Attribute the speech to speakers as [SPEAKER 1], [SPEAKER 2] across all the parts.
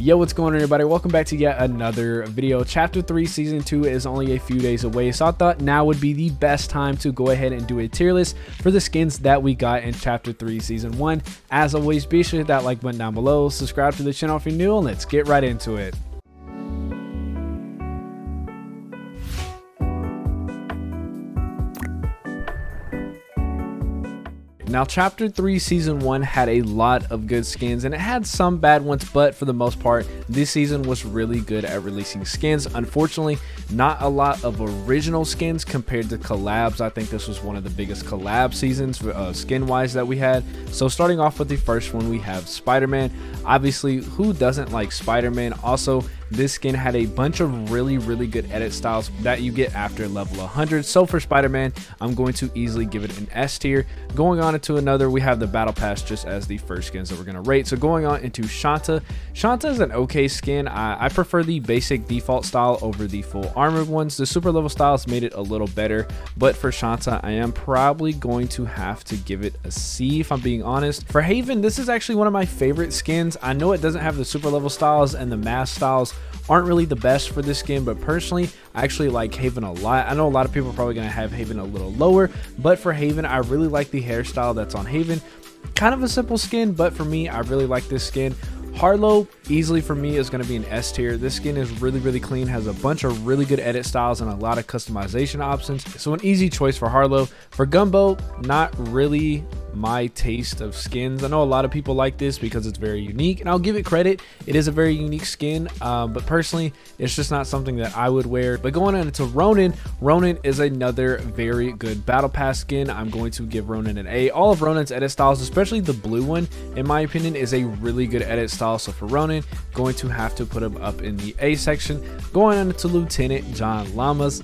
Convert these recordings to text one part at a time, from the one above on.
[SPEAKER 1] Yo, what's going on, everybody? Welcome back to yet another video. Chapter 3 season 2 is only a few days away, so I thought now would be the best time to go ahead and do a tier list for the skins that we got in chapter 3 season 1. As always, be sure to hit that like button down below, subscribe to the channel if you're new, and let's get right into it. Now, Chapter 3 Season 1 had a lot of good skins, and it had some bad ones, but for the most part, this season was really good at releasing skins. Unfortunately, not a lot of original skins compared to collabs. I think this was one of the biggest collab seasons skin-wise that we had. So starting off with the first one, we have Spider-Man. Obviously, who doesn't like Spider-Man? Also, this skin had a bunch of really good edit styles that you get after level 100. So for Spider-Man, I'm going to easily give it an S tier. Going on into another, we have the Battle Pass just as the first skins that we're going to rate. So going on into Shanta. Shanta is an okay skin. I prefer the basic default style over the full armored ones. The super level styles made it a little better, but for Shanta, I am probably going to have to give it a C if I'm being honest. For Haven, this is actually one of my favorite skins. I know it doesn't have the super level styles, and the mask styles aren't really the best for this skin, but personally I actually like Haven a lot. I know a lot of people are probably going to have Haven a little lower, but for Haven, I really like the hairstyle that's on Haven. Kind of a simple skin, but for me, I really like this skin. Harlow easily for me is going to be an S tier. This skin is really clean, has a bunch of really good edit styles and a lot of customization options, so an easy choice for Harlow. For Gumbo, not really my taste of skins. I know a lot of people like this because it's very unique, and I'll give it credit, it is a very unique skin, but personally it's just not something that I would wear. But going on into Ronin, Ronin is another very good battle pass skin. I'm going to give Ronin an A. All of Ronin's edit styles, especially the blue one, in my opinion, is a really good edit style. So for Ronin, going to have to put him up in the A section. Going on into Lieutenant John Llamas,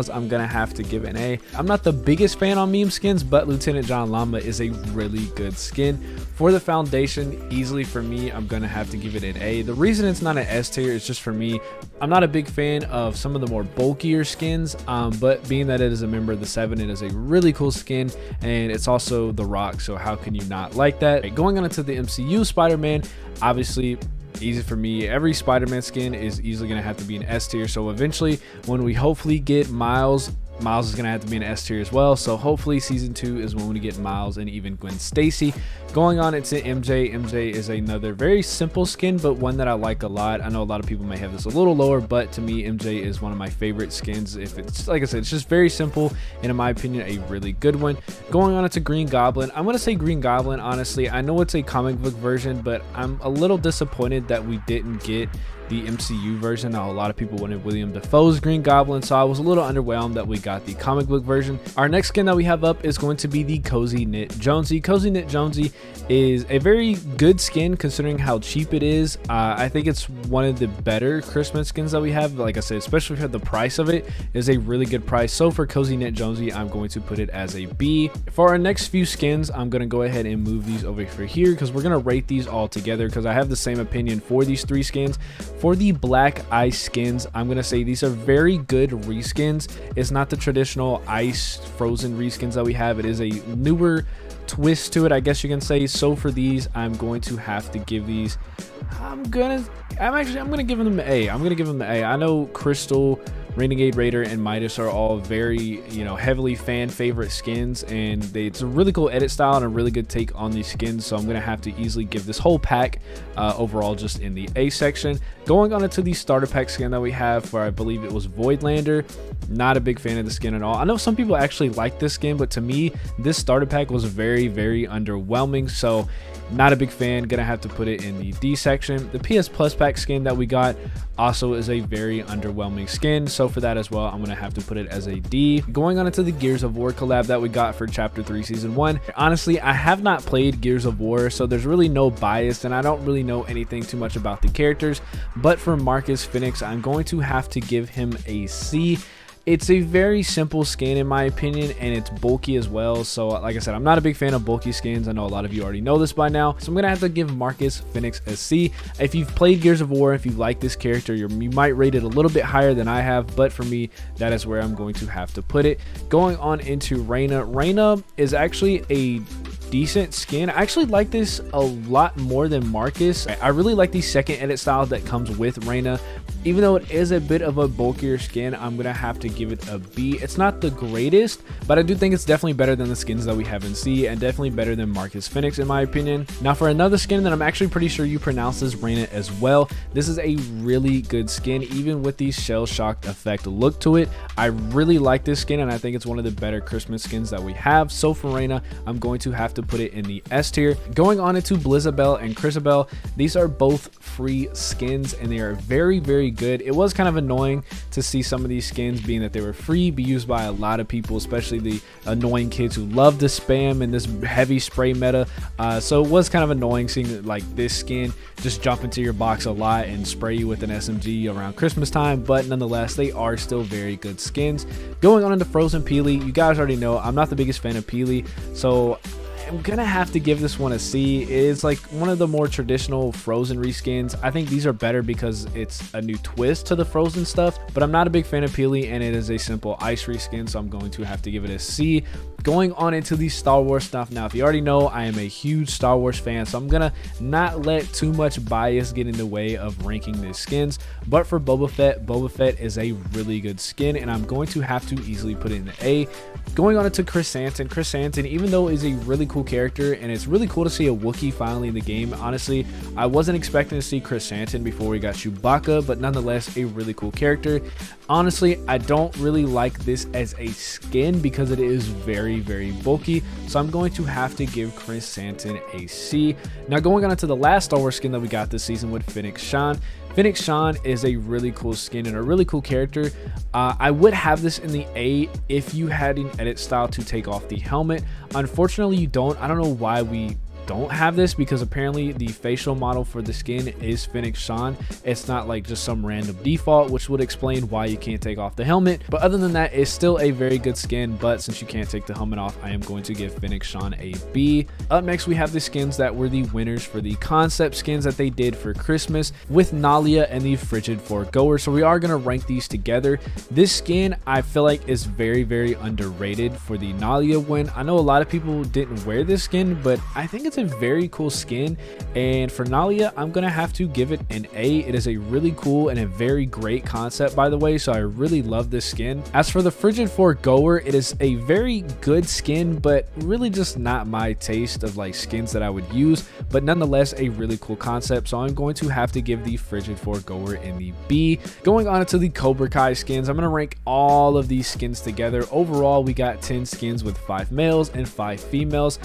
[SPEAKER 1] I'm gonna have to give an A. I'm not the biggest fan on meme skins, but Lieutenant John Llamas is a really good skin. For the Foundation, easily for me, I'm gonna have to give it an A. The reason it's not an S tier is just for me, I'm not a big fan of some of the more bulkier skins, but being that it is a member of the 7, it is a really cool skin, and it's also The Rock, so how can you not like that? Going on into the MCU, Spider-Man, obviously easy for me. Every Spider-Man skin is easily going to have to be an S tier, so eventually when we hopefully get Miles is going to have to be an S tier as well. So hopefully season 2 is when we get Miles and even Gwen Stacy. Going on into MJ. MJ is another very simple skin, but one that I like a lot. I know a lot of people may have this a little lower, but to me, MJ is one of my favorite skins. If it's, like I said, it's just very simple, and in my opinion, a really good one. Going on into Green Goblin. I'm going to say Green Goblin, honestly. I know it's a comic book version, but I'm a little disappointed that we didn't get the MCU version. Now, a lot of people wanted William Dafoe's Green Goblin, so I was a little underwhelmed that we got the comic book version. Our next skin that we have up is going to be the Cozy Knit Jonesy. Cozy Knit Jonesy is a very good skin considering how cheap it is. I think it's one of the better Christmas skins that we have. Like I said, especially for the price of it, is a really good price. So for Cozy Knit Jonesy, I'm going to put it as a B. For our next few skins, I'm going to go ahead and move these over for here because we're going to rate these all together because I have the same opinion for these 3 skins. For the Black Ice skins, I'm going to say these are very good reskins. It's not the traditional ice frozen reskins that we have. It is a newer twist to it, I guess you can say. So for these, I'm going to have to give these, I'm gonna give them an A. I'm gonna give them the A. I know Crystal, Renegade Raider, and Midas are all very, heavily fan favorite skins, and it's a really cool edit style and a really good take on these skins. So I'm gonna have to easily give this whole pack overall just in the A section. Going on into the starter pack skin that we have for, I believe it was Voidlander. Not a big fan of the skin at all. I know some people actually like this skin, but to me, this starter pack was very underwhelming. So not a big fan. Gonna have to put it in the D section. The PS Plus pack skin that we got also is a very underwhelming skin, so for that as well, I'm gonna have to put it as a D. Going on into the Gears of War collab that we got for chapter 3 season 1. Honestly, I have not played Gears of War, so there's really no bias, and I don't really know anything too much about the characters, but for Marcus Phoenix, I'm going to have to give him a C. It's a very simple skin in my opinion, and it's bulky as well. So like I said, I'm not a big fan of bulky skins. I know a lot of you already know this by now. So I'm gonna have to give Marcus Phoenix a C. If you've played Gears of War, if you like this character, you might rate it a little bit higher than I have, but for me, that is where I'm going to have to put it. Going on into Reyna. Reyna is actually a decent skin. I actually like this a lot more than Marcus. I really like the second edit style that comes with Reyna. Even though it is a bit of a bulkier skin, I'm gonna have to give it a B. It's not the greatest, but I do think it's definitely better than the skins that we have in C, and definitely better than Marcus Phoenix in my opinion. Now for another skin that I'm actually pretty sure you pronounce this Reyna as well, this is a really good skin, even with the shell shock effect look to it. I really like this skin, and I think it's one of the better Christmas skins that we have. So for Reyna, I'm going to have to put it in the S tier. Going on into Blizzabelle and Chrisabelle, these are both free skins, and they are very, very good. It was kind of annoying to see some of these skins, being that they were free, be used by a lot of people, especially the annoying kids who love to spam in this heavy spray meta. So it was kind of annoying seeing like this skin just jump into your box a lot and spray you with an SMG around Christmas time, but nonetheless, they are still very good skins. Going on into Frozen Peely, you guys already know I'm not the biggest fan of Peely, so I'm gonna have to give this one a C. It's like one of the more traditional Frozen reskins. I think these are better because it's a new twist to the Frozen stuff, but I'm not a big fan of Peely, and it is a simple ice reskin, so I'm going to have to give it a C. Going on into the Star Wars stuff. Now, if you already know, I am a huge Star Wars fan, so I'm gonna not let too much bias get in the way of ranking these skins. But for Boba Fett is a really good skin, and I'm going to have to easily put it in the A. Going on into Chris Santon, even though is a really cool character, and it's really cool to see a Wookiee finally in the game. Honestly, I wasn't expecting to see Chris Santon before we got Chewbacca, but nonetheless, a really cool character. Honestly, I don't really like this as a skin because it is very, very bulky, so I'm going to have to give Chris Santon a C. Now going on into the last Star Wars skin that we got this season with Fennec Shan. Fennec Shan is a really cool skin and a really cool character. I would have this in the A if you had an edit style to take off the helmet. Unfortunately, you don't. I don't know why we don't have this, because apparently the facial model for the skin is Fennec Shan. It's not like just some random default, which would explain why you can't take off the helmet. But other than that, it's still a very good skin, but since you can't take the helmet off, I am going to give Fennec Shan a B. Up next, we have the skins that were the winners for the concept skins that they did for Christmas with Nalia and the Frigid Foregoer. So we are going to rank these together. This skin I feel like is very, very underrated for the Nalia win. I know a lot of people didn't wear this skin, but I think it's a very cool skin, and for Nalia, I'm gonna have to give it an A. It is a really cool and a very great concept, by the way, so I really love this skin. As for the Frigid Foregoer, it is a very good skin, but really just not my taste of like skins that I would use, but nonetheless a really cool concept, so I'm going to have to give the Frigid Foregoer in the B. Going on to the Cobra Kai skins, I'm gonna rank all of these skins together. Overall, we got 10 skins with 5 males and 5 females.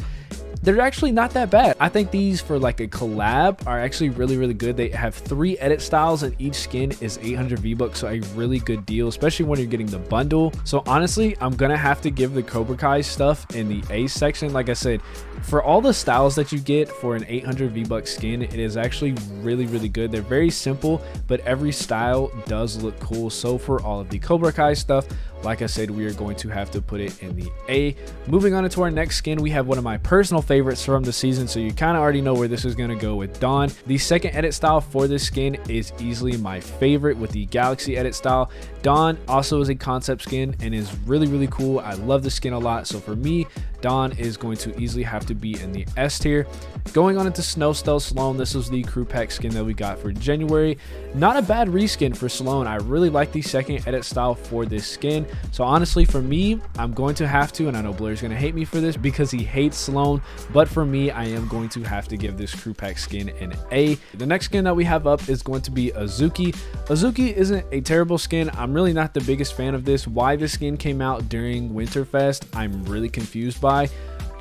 [SPEAKER 1] They're actually not that bad. I think these for like a collab are actually really, really good. They have 3 edit styles and each skin is 800 V-Bucks, so a really good deal, especially when you're getting the bundle. So honestly, I'm gonna have to give the Cobra Kai stuff in the A section. Like I said, for all the styles that you get for an 800 V-Bucks skin, it is actually really, really good. They're very simple, but every style does look cool. So for all of the Cobra Kai stuff, like I said, we are going to have to put it in the A. Moving on into our next skin, we have one of my personal favorites from the season, so you kind of already know where this is going to go with Dawn. The second edit style for this skin is easily my favorite with the Galaxy edit style. Dawn also is a concept skin and is really, really cool. I love the skin a lot, so for me, Dawn is going to easily have to be in the S tier. Going on into Snow Stealth Sloan, this was the crew pack skin that we got for January. Not a bad reskin for Sloan. I really like the second edit style for this skin. So honestly, for me, I'm going to have to, and I know Blair's going to hate me for this because he hates Sloan, but for me, I am going to have to give this crew pack skin an A. The next skin that we have up is going to be Azuki. Azuki isn't a terrible skin. I'm really not the biggest fan of this. Why this skin came out during Winterfest, I'm really confused by.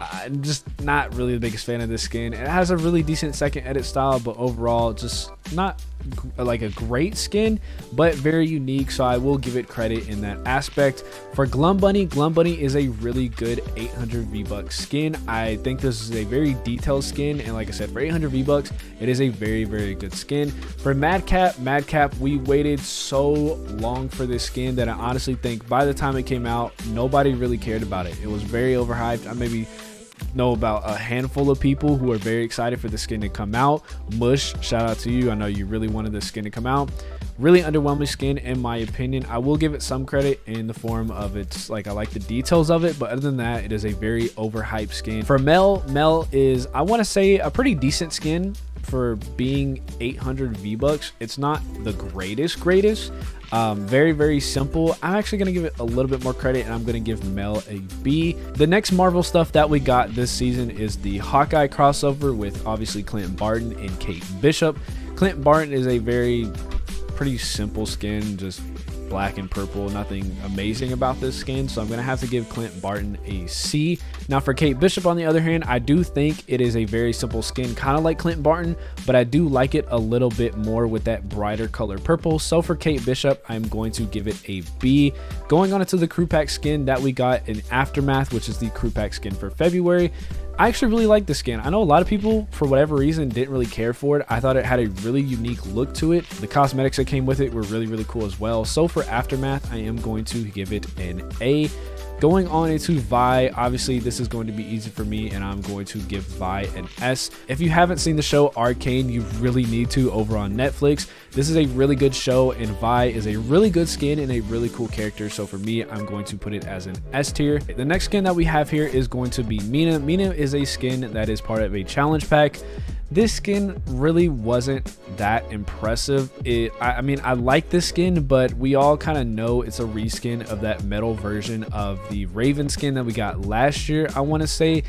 [SPEAKER 1] I'm just not really the biggest fan of this skin. It has a really decent second edit style, but overall just not like a great skin, but very unique, so I will give it credit in that aspect. For Glum Bunny is a really good 800 V-Bucks skin. I think this is a very detailed skin, and like I said, for 800 V-Bucks, it is a very, very good skin. For Madcap, we waited so long for this skin that I honestly think by the time it came out, nobody really cared about it. It was very overhyped. I maybe know about a handful of people who are very excited for the skin to come out. Mush, shout out to you. I know you really wanted this skin to come out. Really underwhelming skin in my opinion. I will give it some credit in the form of it's like I like the details of it, but other than that, it is a very overhyped skin. For Mel is, I want to say, a pretty decent skin for being 800 V-Bucks. It's not the greatest. Very simple. I'm actually gonna give it a little bit more credit, and I'm gonna give Mel a B. The next Marvel stuff that we got this season is the Hawkeye crossover with obviously Clinton Barton and Kate Bishop. Clinton Barton is a pretty simple skin, just black and purple, nothing amazing about this skin, so I'm gonna have to give Clinton Barton a C. Now for Kate Bishop, on the other hand, I do think it is a very simple skin, kind of like Clinton Barton, but I do like it a little bit more with that brighter color purple. So for Kate Bishop, I'm going to give it a B. Going on into the crew pack skin that we got in Aftermath, which is the crew pack skin for February. I actually really like this skin. I know a lot of people, for whatever reason, didn't really care for it. I thought it had a really unique look to it. The cosmetics that came with it were really cool as well. So for Aftermath, I am going to give it an A. Going on into Vi, obviously this is going to be easy for me, and I'm going to give Vi an S. If you haven't seen the show Arcane, you really need to, over on Netflix. This is a really good show, and Vi is a really good skin and a really cool character. So for me, I'm going to put it as an S tier. The next skin that we have here is going to be Mina. Mina is a skin that is part of a challenge pack. This skin really wasn't that impressive. I mean, I like this skin, but we all kind of know it's a reskin of that metal version of the Raven skin that we got last year. I want to say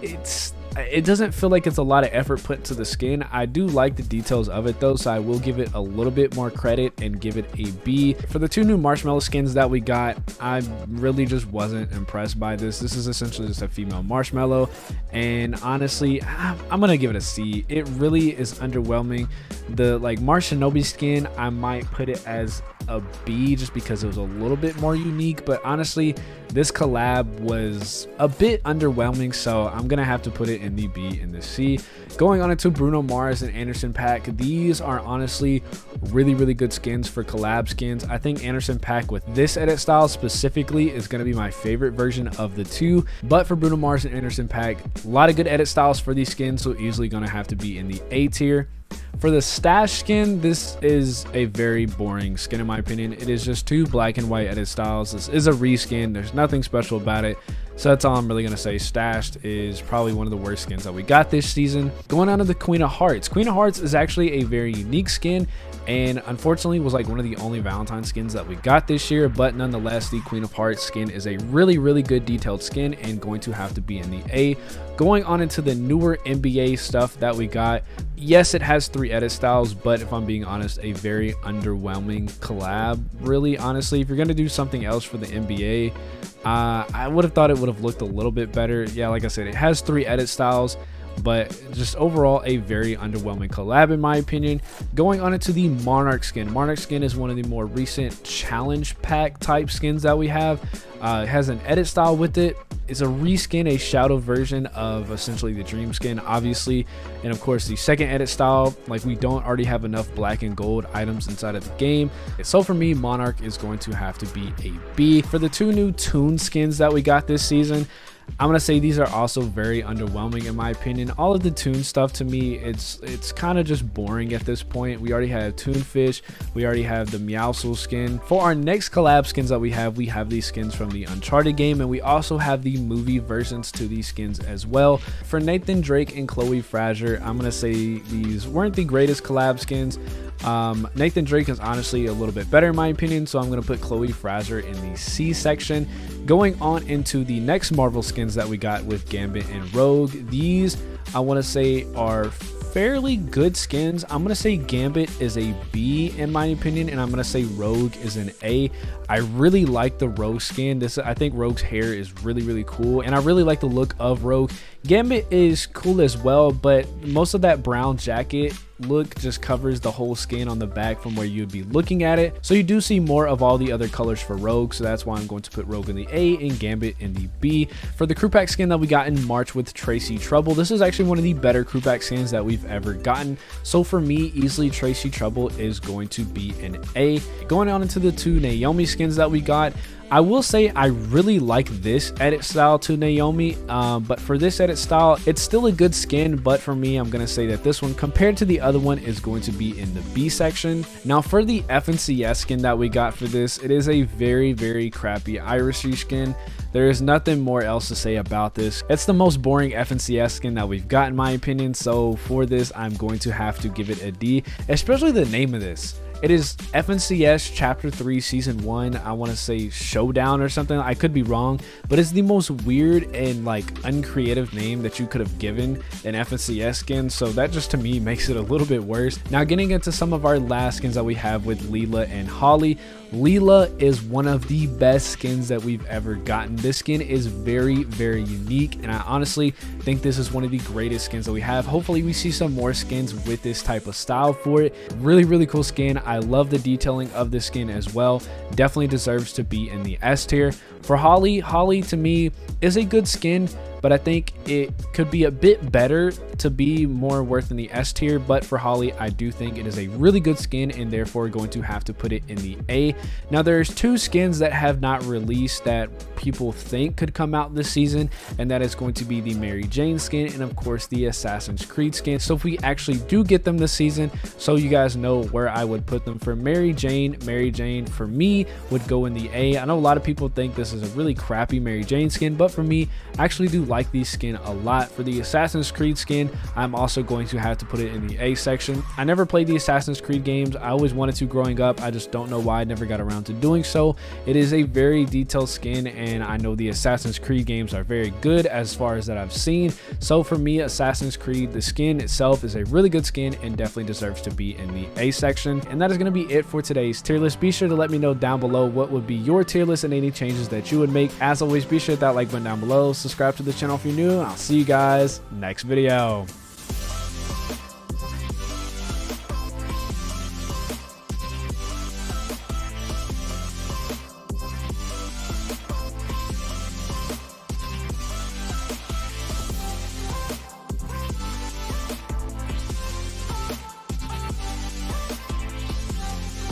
[SPEAKER 1] it doesn't feel like it's a lot of effort put to the skin. I do like the details of it though, so I will give it a little bit more credit and give it a B. For the two new marshmallow skins that we got, I really just wasn't impressed by this. This is essentially just a female marshmallow, and honestly, I'm gonna give it a C. It really is underwhelming. The Shinobi skin, I might put it as a B just because it was a little bit more unique, but honestly this collab was a bit underwhelming, so I'm gonna have to put it in the B and the C. Going on into Bruno Mars and Anderson .Paak, these are honestly really good skins for collab skins. I think Anderson .Paak with this edit style specifically is going to be my favorite version of the two, but for Bruno Mars and Anderson .Paak, a lot of good edit styles for these skins, so easily going to have to be in the A tier. For the Stash skin, this is a very boring skin in my opinion. It is just two black and white edit styles. This is a reskin. There's nothing special about it. So that's all I'm really going to say. Stashed is probably one of the worst skins that we got this season. Going on to the Queen of Hearts. Queen of Hearts is actually a very unique skin, and unfortunately was one of the only Valentine skins that we got this year, but nonetheless the Queen of Hearts skin is a really good detailed skin and going to have to be in the A. Going on into the newer NBA stuff that we got, yes, it has 3 edit styles, but if I'm being honest, a very underwhelming collab. Really, honestly, if you're going to do something else for the NBA, I would have thought it would have looked a little bit better. Yeah, like I said, it has 3 edit styles, but just overall a very underwhelming collab in my opinion. Going on into the Monarch skin. Monarch skin is one of the more recent challenge pack type skins that we have. It has an edit style with it. It's a reskin, a shadow version of essentially the dream skin, obviously, and of course the second edit style, we don't already have enough black and gold items inside of the game. So for me, Monarch is going to have to be a B. For the 2 new Toon skins that we got this season, I'm gonna say these are also very underwhelming in my opinion. All of the Toon stuff, to me, it's kind of just boring at this point. We already have Toonfish, we already have the Meowscles skin. For our next collab skins that we have these skins from the Uncharted game, and we also have the movie versions to these skins as well. For Nathan Drake and Chloe Fraser, I'm gonna say these weren't the greatest collab skins. Nathan Drake is honestly a little bit better in my opinion, so I'm going to put Chloe Fraser in the C section. Going on into the next Marvel skins that we got with Gambit and Rogue, these I want to say are fairly good skins. I'm gonna say Gambit is a B in my opinion, and I'm gonna say Rogue is an A. I really like the Rogue skin. I think Rogue's hair is really cool, and I really like the look of Rogue. Gambit is cool as well, but most of that brown jacket look just covers the whole skin on the back from where you'd be looking at it, so you do see more of all the other colors for Rogue, so that's why I'm going to put Rogue in the A and Gambit in the B. For the crew pack skin that we got in March with Tracy Trouble, this is actually one of the better crew pack skins that we've ever gotten, so for me, easily Tracy Trouble is going to be an A. Going on into the 2 Naomi skins that we got, I will say I really like this edit style to Naomi, but for this edit style, it's still a good skin, but for me, I'm going to say that this one compared to the other one is going to be in the B section. Now for the FNCS skin that we got for this, it is a very crappy irisy skin. There is nothing more else to say about this. It's the most boring FNCS skin that we've got in my opinion, so for this I'm going to have to give it a D, especially the name of this. It is FNCS Chapter 3 Season 1, I want to say Showdown or something, I could be wrong, but it's the most weird and like uncreative name that you could have given an FNCS skin, so that just to me makes it a little bit worse. Now getting into some of our last skins that we have with Leelah and Holly. Leelah is one of the best skins that we've ever gotten. This skin is very unique, and I honestly think this is one of the greatest skins that we have. Hopefully we see some more skins with this type of style for it. Really cool skin. I love the detailing of this skin as well. Definitely deserves to be in the S tier. For Holly, Holly to me is a good skin, but I think it could be a bit better to be more worth in the S tier. But for Holly, I do think it is a really good skin and therefore going to have to put it in the A. Now there's two skins that have not released that people think could come out this season, and that is going to be the Mary Jane skin and of course the Assassin's Creed skin. So if we actually do get them this season, so you guys know where I would put them. For Mary Jane for me would go in the A. I know a lot of people think this is a really crappy Mary Jane skin, but for me, I actually do like these skin a lot. For the Assassin's Creed skin, I'm also going to have to put it in the A section. I never played the Assassin's Creed games. I always wanted to growing up. I just don't know why I never got around to doing so. It is a very detailed skin, and I know the Assassin's Creed games are very good as far as that I've seen. So for me, Assassin's Creed, the skin itself is a really good skin and definitely deserves to be in the A section. And that is going to be it for today's tier list. Be sure to let me know down below what would be your tier list and any changes that you would make. As always, be sure to hit that like button down below, subscribe to the channel if you're new, and I'll see you guys next video.